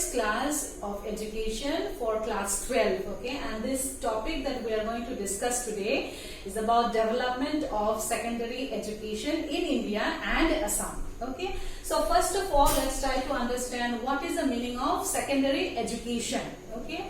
first class of education for class 12, okay, and this topic that we are going to discuss today is about development of secondary education in India and Assam. Okay, so first of all, let's try to understand what is the meaning of secondary education. Okay,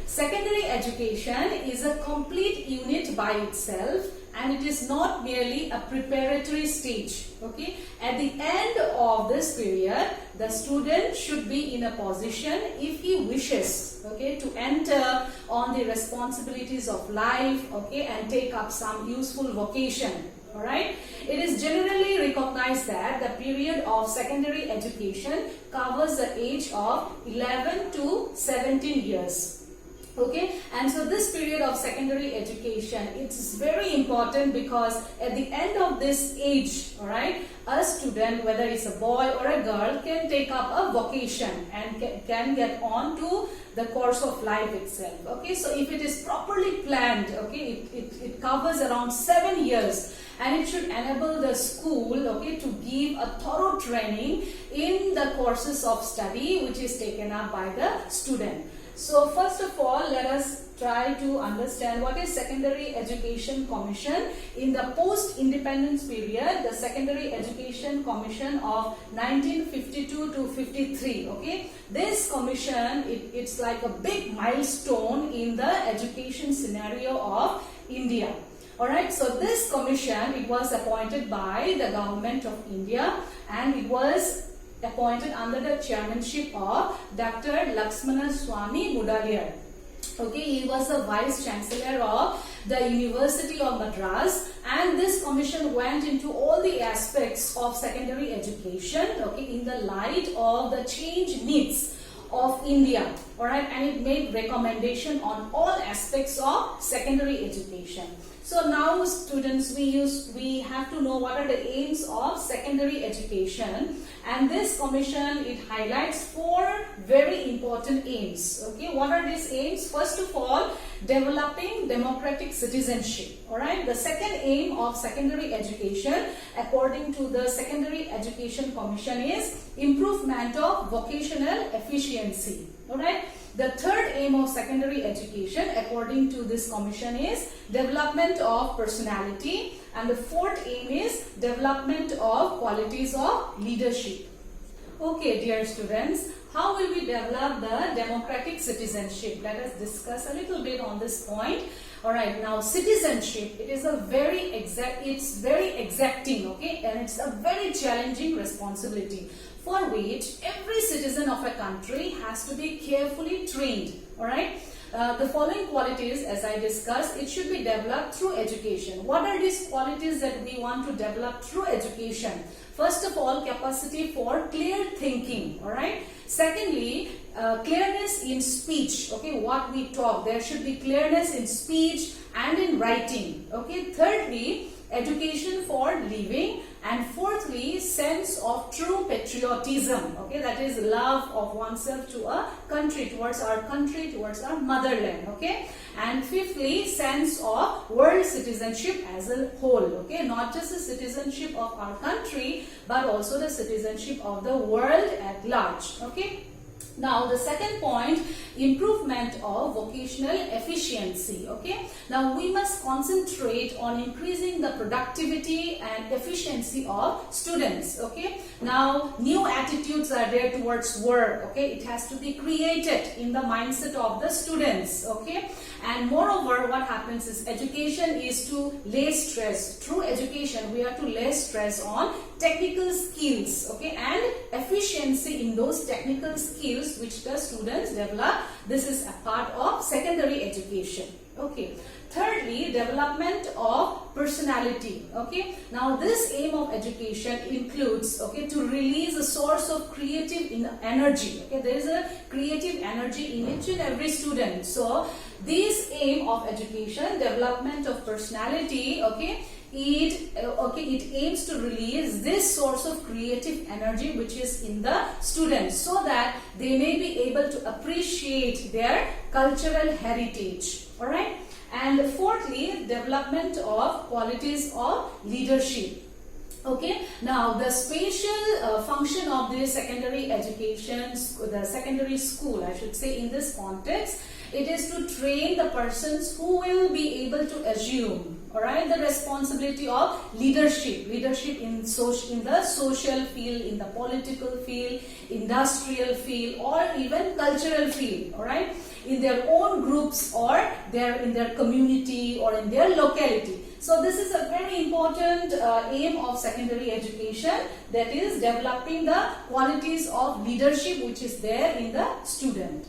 secondary education is a complete unit by itself, and it is not merely a preparatory stage. Okay, at the end of this period, the student should be in a position, if he wishes, okay, to enter on the responsibilities of life, okay, and take up some useful vocation. Alright, it is generally recognized that the period of secondary education covers the age of 11 to 17 years. Okay, and so this period of secondary education, it's very important because at the end of this age, all right, a student, whether it's a boy or a girl, can take up a vocation and can get on to the course of life itself. Okay, so if it is properly planned, okay, it covers around 7 years, and it should enable the school, okay, to give a thorough training in the courses of study which is taken up by the student. So first of all, let us try to understand what is Secondary Education Commission. In the post-independence period, the Secondary Education Commission of 1952 to 53, okay, this commission, it's like a big milestone in the education scenario of India. Alright, so this commission, it was appointed by the government of India, and it was appointed under the chairmanship of Dr. Lakshmana Swami Mudaliar. Okay, he was the vice chancellor of the University of Madras, and this commission went into all the aspects of secondary education, okay, in the light of the change needs of India. Alright, and it made recommendation on all aspects of secondary education. So now students, we have to know what are the aims of secondary education, and this commission, it highlights 4 very important aims. Okay, what are these aims? First of all, developing democratic citizenship. Alright, the second aim of secondary education according to the Secondary Education Commission is improvement of vocational efficiency. Alright, the third aim of secondary education according to this commission is development of personality, and the fourth aim is development of qualities of leadership. Okay, dear students, how will we develop the democratic citizenship? Let us discuss a little bit on this point. Alright, now citizenship, it is it's very exacting, okay, and it's a very challenging responsibility, for which every citizen of a country has to be carefully trained. Alright, the following qualities, as I discussed, it should be developed through education. What are these qualities that we want to develop through education? First of all, capacity for clear thinking. Alright, secondly, clearness in speech, okay, what we talk, there should be clearness in speech and in writing. Okay, thirdly, education for living, and fourthly, sense of true patriotism, okay, that is love of oneself to a country, towards our motherland, okay, and fifthly, sense of world citizenship as a whole, okay, not just the citizenship of our country but also the citizenship of the world at large. Okay, now the second point, improvement of vocational efficiency. Okay, now we must concentrate on increasing the productivity and efficiency of students. Okay, now new attitudes are there towards work. Okay, it has to be created in the mindset of the students. Okay, and moreover, what happens is education is to lay stress. Through education, we have to lay stress on technical skills, okay, and efficiency in those technical skills which the students develop. This is a part of secondary education. Okay, thirdly, development of personality. Okay, now this aim of education includes, okay, to release a source of creative energy. Okay, there is a creative energy in each and every student. So this aim of education, development of personality, okay, it aims to release this source of creative energy which is in the students, so that they may be able to appreciate their cultural heritage. Alright, and fourthly, development of qualities of leadership. Okay, now the spatial function of the secondary education, the secondary school, I should say, in this context, it is to train the persons who will be able to assume, alright, the responsibility of leadership in the social field, in the political field, industrial field, or even cultural field, alright, in their own groups or in their community or in their locality. So this is a very important aim of secondary education, that is developing the qualities of leadership which is there in the student.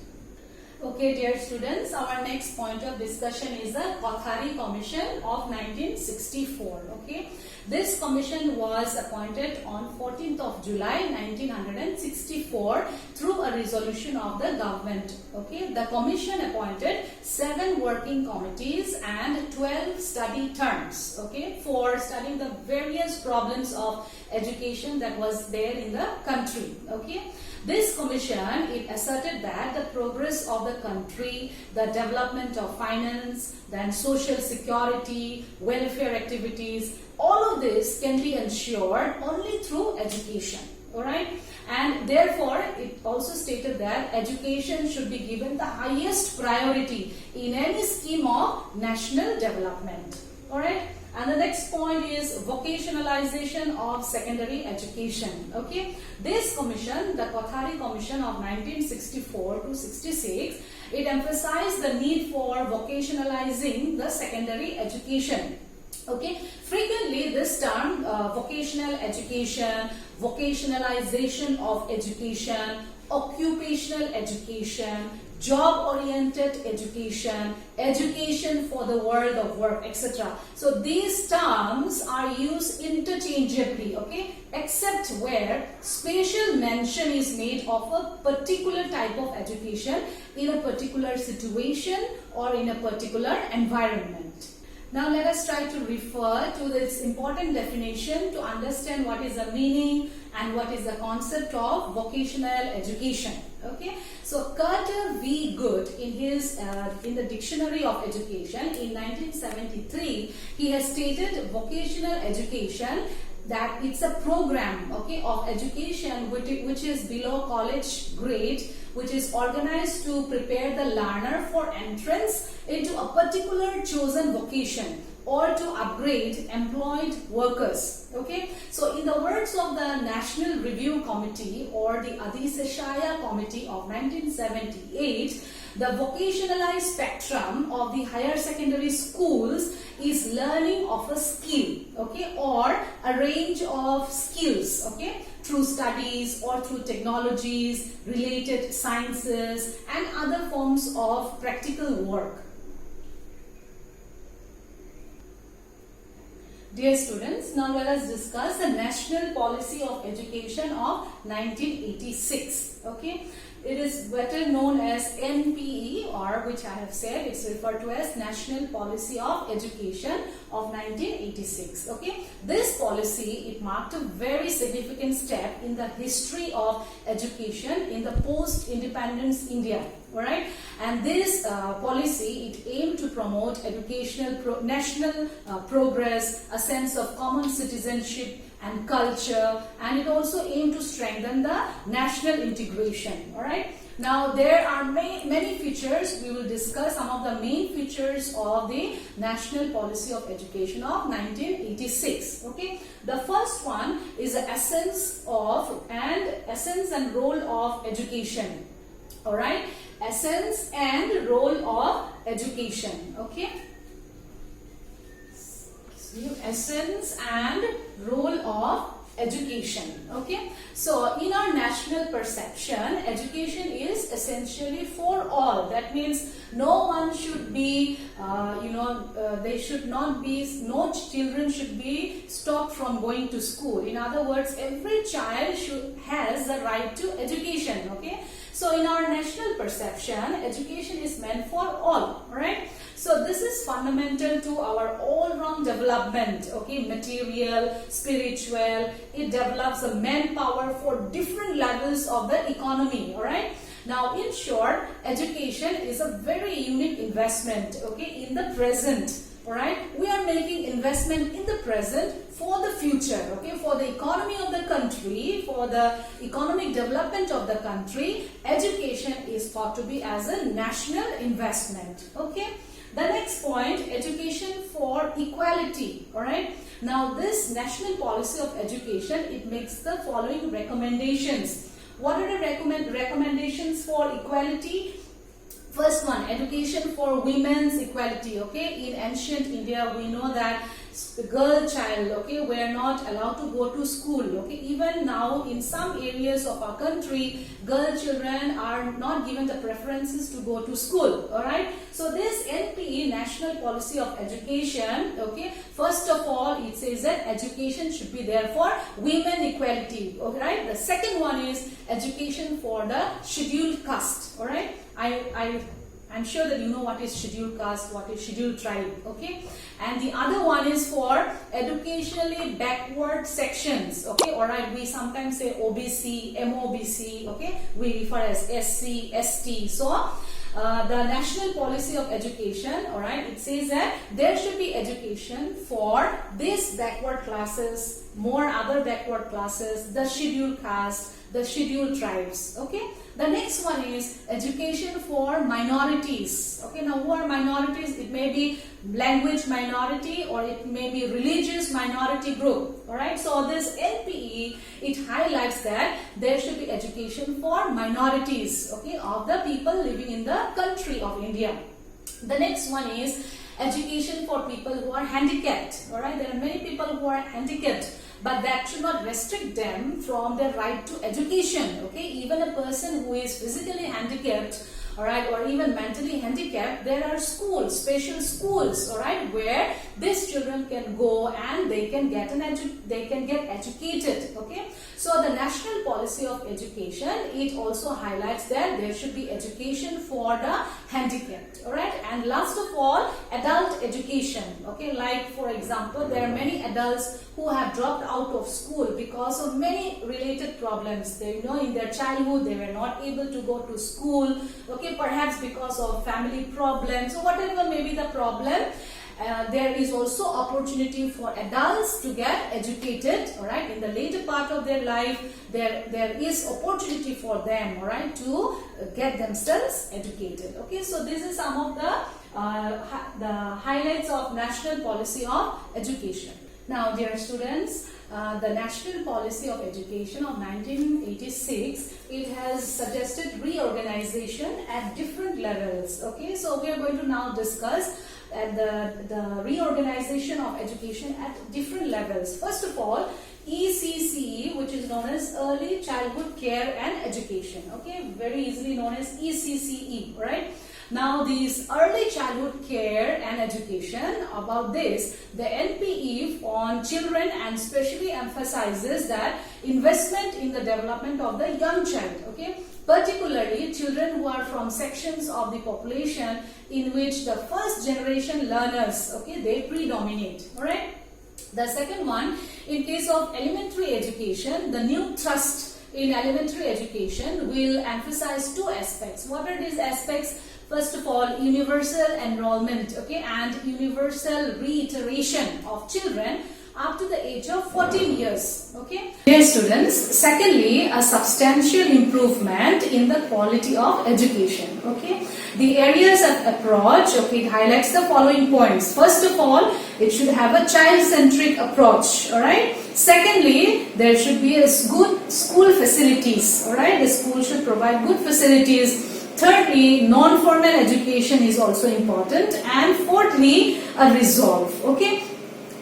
Okay, dear students, our next point of discussion is the Kothari Commission of 1964. Okay, this commission was appointed on 14th of July 1964 through a resolution of the government. Okay, the commission appointed 7 working committees and 12 study terms. Okay, for studying the various problems of education that was there in the country. Okay. This commission, it asserted that the progress of the country, the development of finance, then social security, welfare activities, all of this can be ensured only through education. Alright? And therefore, it also stated that education should be given the highest priority in any scheme of national development. Alright? And the next point is vocationalization of secondary education. Okay, this commission, the Kothari Commission of 1964 to 66, it emphasized the need for vocationalizing the secondary education. Okay, frequently this term vocational education, vocationalization of education, occupational education, job-oriented education, education for the world of work, etc. So these terms are used interchangeably, okay, except where special mention is made of a particular type of education in a particular situation or in a particular environment. Now let us try to refer to this important definition to understand what is the meaning and what is the concept of vocational education. Okay, so Carter V. Good in the Dictionary of Education in 1973, he has stated vocational education that it's a program, okay, of education which is below college grade, which is organized to prepare the learner for entrance into a particular chosen vocation or to upgrade employed workers. Okay, so in the words of the National Review Committee or the Adiseshaya Committee of 1978, the vocationalized spectrum of the higher secondary schools is learning of a skill, okay, or a range of skills, okay, through studies or through technologies, related sciences and other forms of practical work. Dear students, now let us discuss the National Policy of Education of 1986. Okay, it is better known as NPE, or which I have said, it's referred to as National Policy of Education of 1986. Okay, this policy, it marked a very significant step in the history of education in the post-independence India. Alright, and this policy, it aimed to promote educational national progress, a sense of common citizenship and culture, and it also aimed to strengthen the national integration. Alright, now there are many features. We will discuss some of the main features of the National Policy of Education of 1986. Okay, the first one is the essence and role of education. Alright, essence and role of education. Okay, essence and role of education. Okay, so in our national perception, education is essentially for all. That means no one should be no children should be stopped from going to school. In other words, every child has the right to education. Okay, so in our national perception, education is meant for all. Right, so this is fundamental to our all-round development. Okay, material, spiritual. It develops a manpower for different levels of the economy. All right. Now, in short, education is a very unique investment, okay, in the present. Alright, we are making investment in the present for the future, okay, for the economy of the country, for the economic development of the country. Education is thought to be as a national investment, okay. The next point, education for equality, alright. Now this national policy of education, it makes the following recommendations. What are the recommendations for equality? First one, education for women's equality, okay. In ancient India, we know that the girl child, okay, were not allowed to go to school, okay. Even now, in some areas of our country, girl children are not given the preferences to go to school, alright. So this NPE, National Policy of Education, okay, first of all, it says that education should be there for women equality, alright. The second one is education for the scheduled caste, alright. I'm sure that you know what is scheduled caste, what is scheduled tribe, okay. And the other one is for educationally backward sections, okay. Alright, we sometimes say OBC, MOBC, okay. We refer as SC, ST. So the National Policy of Education, alright, it says that there should be education for these backward classes, more other backward classes, the scheduled caste, the scheduled tribes, okay. The next one is education for minorities, okay. Now who are minorities? It may be language minority or it may be religious minority group, alright. So this NPE, it highlights that there should be education for minorities, okay, of the people living in the country of India. The next one is education for people who are handicapped, alright. There are many people who are handicapped, but that should not restrict them from their right to education, okay. Even a person who is physically handicapped, alright, or even mentally handicapped, there are schools, special schools, alright, where these children can go and they can get educated, okay. So the National Policy of Education, it also highlights that there should be education for the handicapped, alright. And last of all, adult education, okay. Like for example, there are many adults who have dropped out of school because of many related problems. They, in their childhood they were not able to go to school, okay, perhaps because of family problems. So whatever may be the problem, there is also opportunity for adults to get educated, alright. In the later part of their life, there is opportunity for them, alright, to get themselves educated, okay. So this is some of the highlights of National Policy of Education. Now dear students, the National Policy of Education of 1986, it has suggested reorganization at different levels, okay. So we are going to now discuss the reorganization of education at different levels. First of all, ECCE, which is known as Early Childhood Care and Education, okay, very easily known as ECCE, right. Now these early childhood care and education, about this, the NPE on children and especially emphasizes that investment in the development of the young child, okay, particularly children who are from sections of the population in which the first generation learners, okay, they predominate, alright. The second one, in case of elementary education, the new trust in elementary education will emphasize two aspects. What are these aspects? First of all, universal enrollment, okay, and universal reiteration of children up to the age of 14 years, okay. Dear students, secondly, a substantial improvement in the quality of education, okay. The areas of approach, okay, it highlights the following points. First of all, it should have a child-centric approach, alright. Secondly, there should be a good school facilities, alright. The school should provide good facilities. Thirdly, non-formal education is also important. And fourthly, a resolve, okay.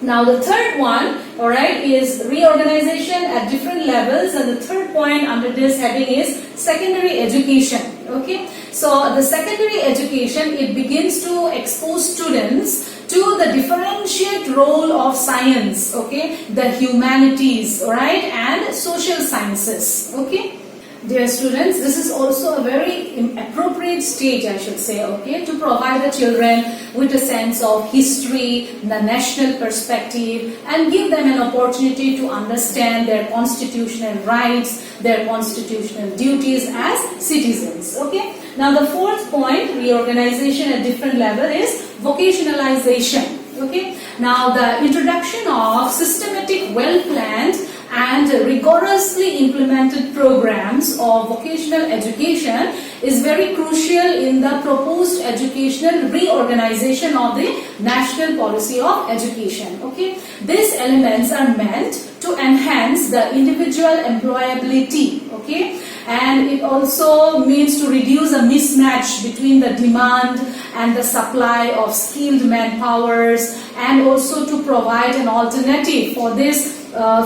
Now the third one, alright, is reorganization at different levels, and the third point under this heading is secondary education, okay. So the secondary education, it begins to expose students to the differentiate role of science, okay, the humanities, alright, and social sciences, okay. Dear students, this is also a very appropriate stage, I should say, okay, to provide the children with a sense of history, the national perspective, and give them an opportunity to understand their constitutional rights, their constitutional duties as citizens, okay. Now the fourth point, reorganization at different level, is vocationalization. Okay. Now the introduction of systematic, well-planned and rigorously implemented programs of vocational education is very crucial in the proposed educational reorganization of the national policy of education. Okay. These elements are meant to enhance the individual employability. Okay. And it also means to reduce a mismatch between the demand and the supply of skilled manpowers, and also to provide an alternative for this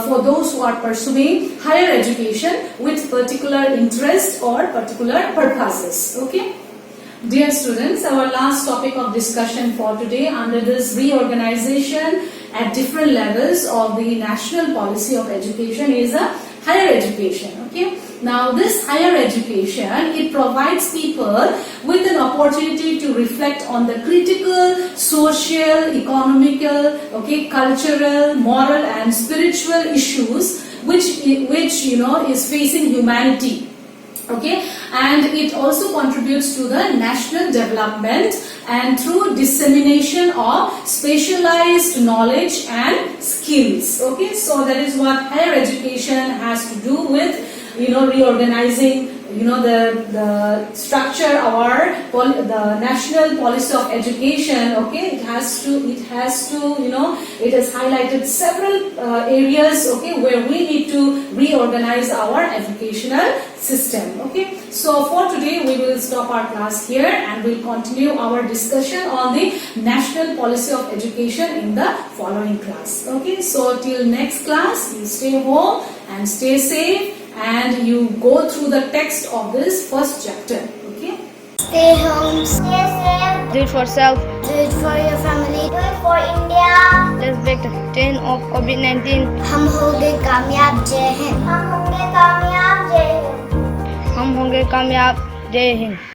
for those who are pursuing higher education with particular interest or particular purposes. Okay. Dear students, our last topic of discussion for today under this reorganization at different levels of the national policy of education is a higher education. Okay. Now this higher education, it provides people with an opportunity to reflect on the critical social, economical, okay, cultural, moral and spiritual issues which is facing humanity. Okay, and it also contributes to the national development and through dissemination of specialized knowledge and skills. Okay, so that is what higher education has to do with, reorganizing the structure or the national policy of education. Okay, it has highlighted several areas, okay, where we need to reorganize our educational system. Okay, so for today we will stop our class here and we'll continue our discussion on the national policy of education in the following class. Okay, so till next class, you stay home and stay safe, and you go through the text of this first chapter. Okay. Stay home, stay safe. Do it for self. Do it for your family. Do it for India. Let's break the chain of COVID-19. हम होंगे कामयाब, जय हिंद. हम होंगे कामयाब, जय हिंद. हम होंगे कामयाब, जय हिंद.